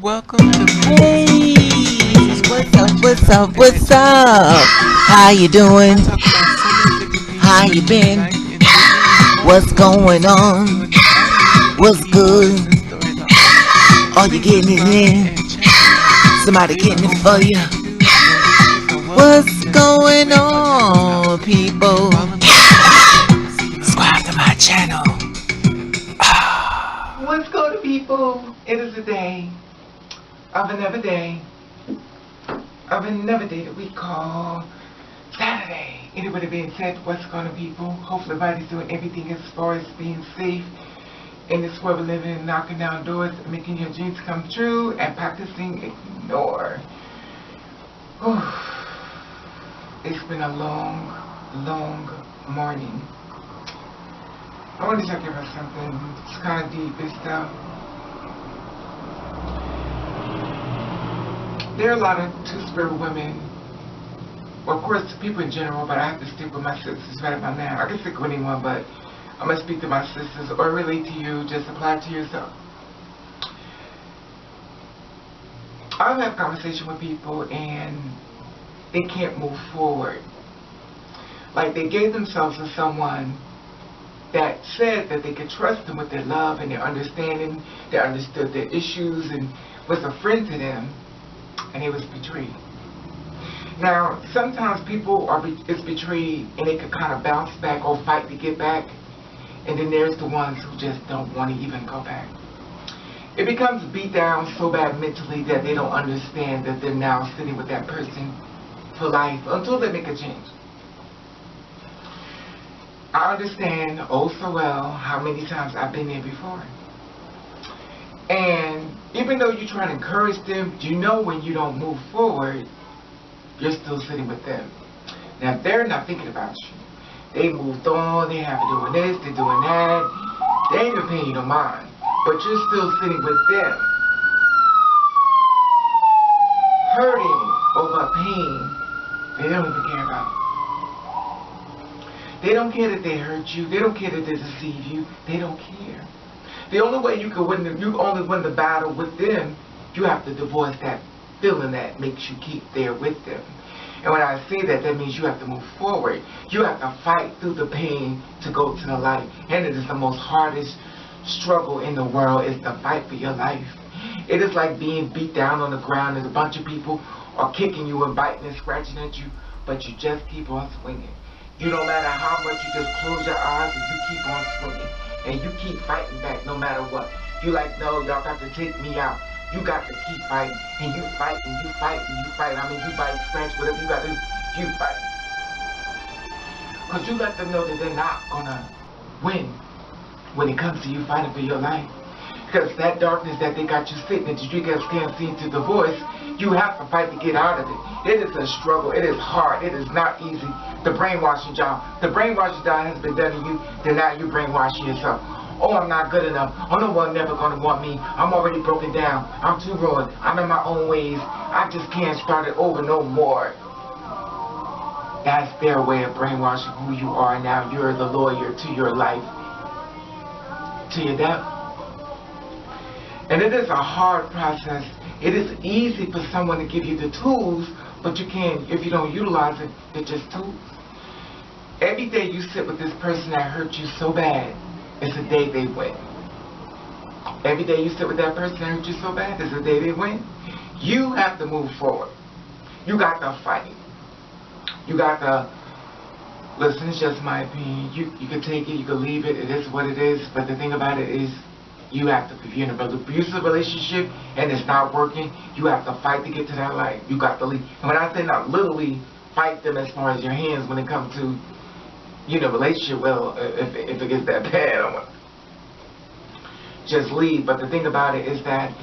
Welcome to Hey, what's up? What's up? What's up? How you doing? talk about so many different things How you related to been? life and living. What's going Discuss on? stories of ordinary What's people good? and the stories of others. Are you Please getting it subscribe in? and check me out. Somebody There's an getting it open for you? review and wishes and welcome What's to going anywhere on on, Clubhouse. people? Follow me on Instagram, see my Subscribe to my pictures. channel. What's good, people? It is a day of another day that we call Saturday. Anyway, being said, what's going on, people? Hopefully everybody's doing everything as far as being safe in this world we're living in, knocking down doors, making your dreams come true, and practicing ignore. It's been a long morning. I want to talk about something. It's kind of deep and stuff. There are a lot of two-spirit women. Well, of course, people in general, but I have to stick with my sisters right about now. I can stick with anyone, but I'm going to speak to my sisters or relate to you. Just apply it to yourself. I've had a conversation with people, and they can't move forward. Like, they gave themselves to someone that said that they could trust them with their love and their understanding, they understood their issues and was a friend to them, and they was betrayed. Now, sometimes people is betrayed and they could kind of bounce back or fight to get back, and then there's the ones who just don't want to even go back. It becomes beat down so bad mentally that they don't understand that they're now sitting with that person for life until they make a change. I understand oh so well how many times I've been there before. And even though you try to encourage them, you know when you don't move forward, you're still sitting with them. Now, if they're not thinking about you, they moved on, they have doing this, they're doing that, they ain't even paying you no mind. But you're still sitting with them, hurting over pain they don't even care about. They don't care that they hurt you. They don't care that they deceive you. They don't care. The only way you can win, you only win the battle with them, you have to divorce that feeling that makes you keep there with them. And when I say that, that means you have to move forward. You have to fight through the pain to go to the light. And it is the most hardest struggle in the world is to fight for your life. It is like being beat down on the ground. There's a bunch of people are kicking you and biting and scratching at you, but you just keep on swinging. You no matter how much you just close your eyes and you keep on swinging. And you keep fighting back no matter what. You like, no, y'all got to take me out. You got to keep fighting. And you fight and you fight and you fight. I mean, you bite, scratch, whatever you got to do, you fight. Because you let them know that they're not going to win when it comes to you fighting for your life. Because that darkness that they got you sitting in, that you guys can't see to the voice, you have to fight to get out of it. It is a struggle. It is hard. It is not easy. The brainwashing job. The brainwashing job has been done to you, then now you brainwashing yourself. Oh, I'm not good enough. Oh, no one never going to want me. I'm already broken down. I'm too ruined. I'm in my own ways. I just can't start it over no more. That's their way of brainwashing who you are now. You're the lawyer to your life, to your death. And it is a hard process. It is easy for someone to give you the tools, but you can't, if you don't utilize it, they're just tools. Every day you sit with this person that hurt you so bad, it's the day they win. Every day you sit with that person that hurt you so bad, it's the day they win. You have to move forward. You got to fight. You got to, listen, it's just my opinion. You can take it, you can leave it, it is what it is, but the thing about it is, you have to, if you're in an abusive relationship and it's not working, you have to fight to get to that light. You got to leave. And when I say not literally fight them as far as your hands when it comes to, relationship, well, if it gets that bad, I want just leave. But the thing about it is that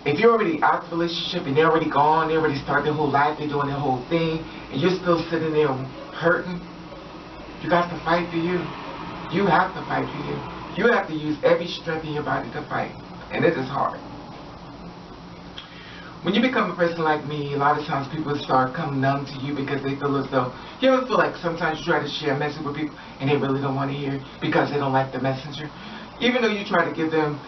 if you're already out of the relationship and they're already gone, they already started their whole life, they're doing their whole thing, and you're still sitting there hurting, you got to fight for you. You have to fight for you. You have to use every strength in your body to fight, and it is hard. When you become a person like me, a lot of times people start coming numb to you because they feel as though, you ever feel like sometimes you try to share a message with people and they really don't want to hear it because they don't like the messenger? Even though you try to give them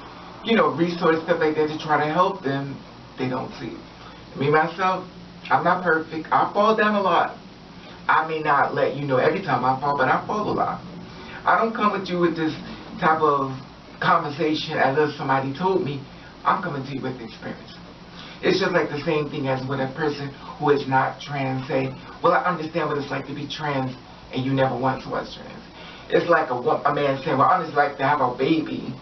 resource stuff like that to try to help them, they don't see it. Me, myself, I'm not perfect. I fall down a lot. I may not let you know every time I fall, but I fall a lot. I don't come with you with this type of conversation as if somebody told me. I'm coming to you with experience. It's just like the same thing as when a person who is not trans say, well, I understand what it's like to be trans and you never once was trans. It's like a man saying, well, I just like to have a baby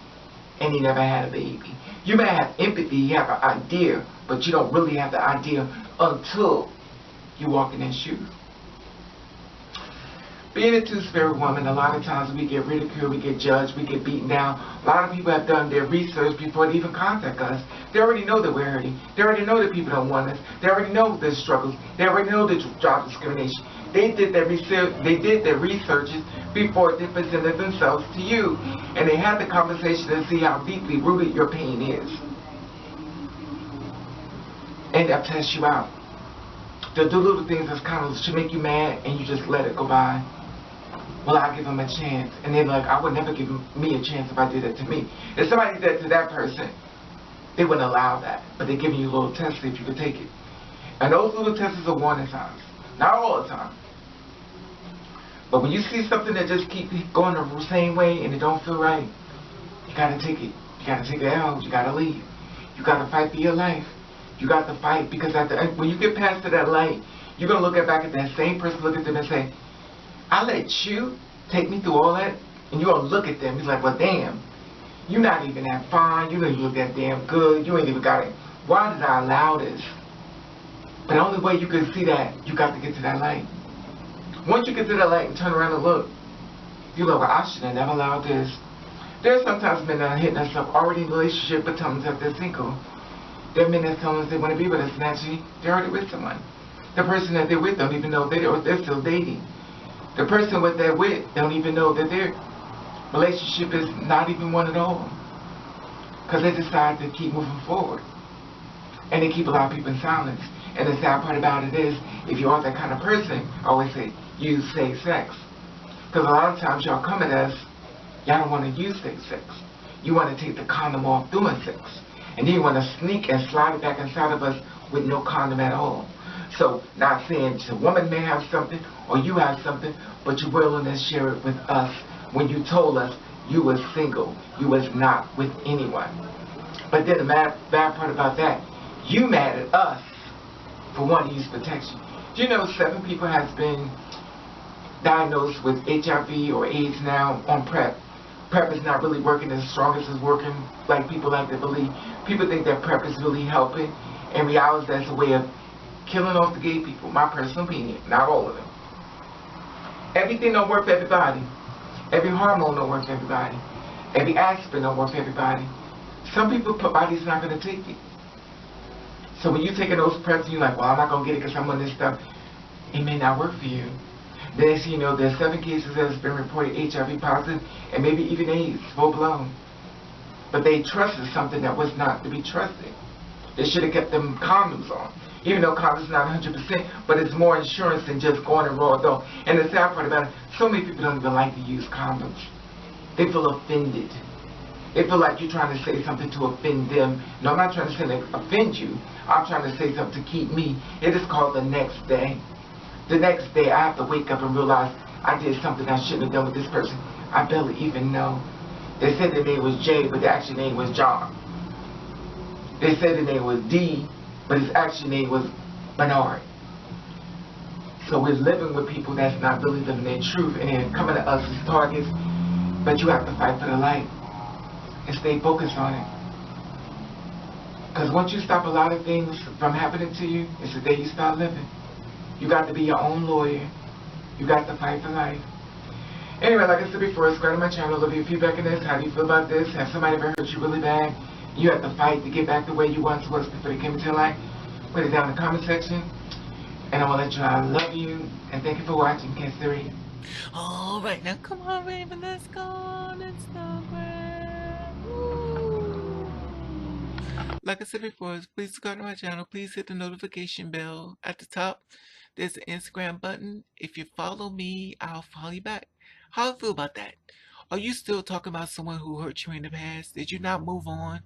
and he never had a baby. You may have empathy, you have an idea, but you don't really have the idea until you walk in his shoes. Being a two-spirit woman, a lot of times we get ridiculed, we get judged, we get beaten down. A lot of people have done their research before they even contact us. They already know that we're hurting. They already know that people don't want us. They already know the struggles. They already know the job discrimination. They did their research. They did their researches before they presented themselves to you, and they had the conversation to see how deeply rooted your pain is, and they'll test you out. They'll do little things that's kind of should make you mad, and you just let it go by. Well, I'll give them a chance. And they're like, I would never give me a chance if I did it to me. If somebody did that to that person, they wouldn't allow that. But they're giving you a little test if you could take it. And those little tests are warning signs. Not all the time. But when you see something that just keeps going the same way and it don't feel right, you got to take it. You got to take the L. You got to leave. You got to fight for your life. You got to fight because at the end, when you get past to that light, you're going to look back at that same person, look at them and say, I let you take me through all that, and you're going to look at them. He's like, well, damn, you're not even that fine. You don't even look that damn good. You ain't even got it. Why did I allow this? But the only way you can see that, you got to get to that light. Once you get to that light and turn around and look, you're like, well, I should have never allowed this. There's sometimes men that are hitting us up already in a relationship but telling us that they're single. There are men that tell us they want to be with us, and actually, they're already with someone. The person that they're with don't even know they're still dating. The person what they're with don't even know that their relationship is not even one at all. Because they decide to keep moving forward. And they keep a lot of people in silence. And the sad part about it is, if you are that kind of person, I always say, use safe sex. Because a lot of times y'all come at us, y'all don't want to use safe sex. You want to take the condom off doing sex. And then you want to sneak and slide it back inside of us with no condom at all. So, not saying the woman may have something or you have something, but you're willing to share it with us when you told us you was single, you was not with anyone. But then the bad part about that, you mad at us for wanting to use protection. Do you know 7 people has been diagnosed with HIV or AIDS now on PrEP? PrEP is not really working as strong as it's working like people like to believe. People think that PrEP is really helping. In reality, that's a way of killing off the gay people. My personal opinion, not all of them. Everything don't work for everybody. Every hormone don't work for everybody. Every aspirin don't work for everybody. Some people's body's not going to take it. So when you're taking those preps and you're like, well, I'm not going to get it because I'm on this stuff, it may not work for you. Then you know, there's 7 cases that has been reported HIV positive and maybe even AIDS, full blown. But they trusted something that was not to be trusted. They should have kept them condoms on. Even though condoms not 100%, but it's more insurance than just going and raw dough. And the sad part about it, so many people don't even like to use condoms. They feel offended. They feel like you're trying to say something to offend them. No, I'm not trying to say like, offend you. I'm trying to say something to keep me. It is called the next day. The next day, I have to wake up and realize I did something I shouldn't have done with this person. I barely even know. They said their name was Jay, but the actual name was John. They said their name was D, but his actual name was Bernard. So we're living with people that's not really living their truth and they're coming to us as targets, but you have to fight for the light and stay focused on it. Because once you stop a lot of things from happening to you, it's the day you start living. You got to be your own lawyer. You got to fight for life. Anyway, like I said before, subscribe to my channel. Leave your feedback in this. How do you feel about this? Have somebody ever hurt you really bad? You have to fight to get back the way you once was before they came into your life. Put it down in the comment section. And I'm going to let you know I love you. And thank you for watching. Can't see. Alright, now come on, Raven. Let's go on Instagram. Woo. Like I said before, please subscribe to my channel. Please hit the notification bell at the top. There's an Instagram button. If you follow me, I'll follow you back. How do you feel about that? Are you still talking about someone who hurt you in the past? Did you not move on?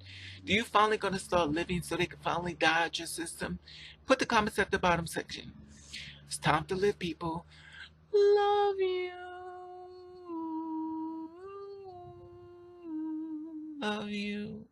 Do you finally gonna start living so they can finally die out your system? Put the comments at the bottom section. It's time to live, people. Love you. Love you.